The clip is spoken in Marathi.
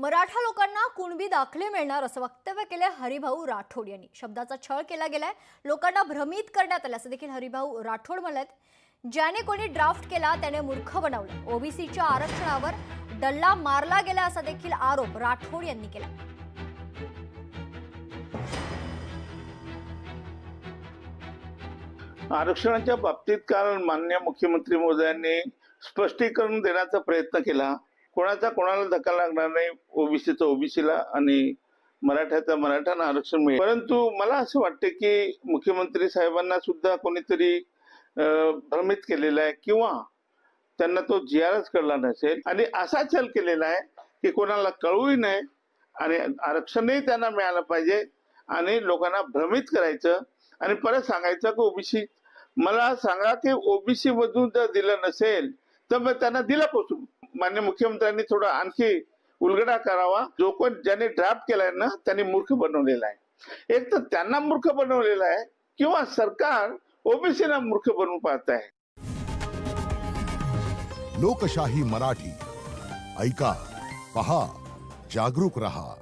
मराठा लोकांना कुणबी दाखले मिळणार असं वक्तव्य केले हरिभाऊ राठोड यांनी। शब्दाचा छळ केला गेलाय, लोकांना भ्रमित करण्यात आलं असं देखील हरिभाऊ राठोड म्हणालेत। ज्याने कोणी ड्राफ्ट केला त्याने मूर्ख बनवलं, ओबीसीच्या आरक्षणावर डल्ला मारला गेला असा देखील आरोप राठोड यांनी केला। आरक्षणाच्या बाबतीत काल माननीय मुख्यमंत्री महोदयांनी स्पष्टीकरण देण्याचा प्रयत्न केला। कोणाचा कोणाला धक्का लागणार नाही, ओबीसीचा ओबीसीला आणि मराठ्याचा मराठ्यांना आरक्षण मिळेल। परंतु मला असं वाटतं की मुख्यमंत्री साहेबांना सुद्धा कोणीतरी भ्रमित केलेला आहे किंवा त्यांना तो जीआरच कळला नसेल आणि असा छल केलेला आहे की कोणाला कळूही नाही आणि आरक्षणही त्यांना मिळालं पाहिजे आणि लोकांना भ्रमित करायचं आणि परत सांगायचं की ओबीसी, मला सांगा की ओबीसी मधून जर दिलं नसेल तर मग त्यांना दिलं कोसून। माननीय मुख्यमंत्र्यांनी थोडा आणखी उलगडा करावा। जो कोण ज्याने ड्राफ्ट केलाय ना त्यांनी मूर्ख बनवलेला आहे। एक तर त्यांना मूर्ख बनवलेला आहे किंवा सरकार ओबीसीला मूर्ख बनवून पाहत आहे। लोकशाही मराठी ऐका, पहा, जागरूक रहा।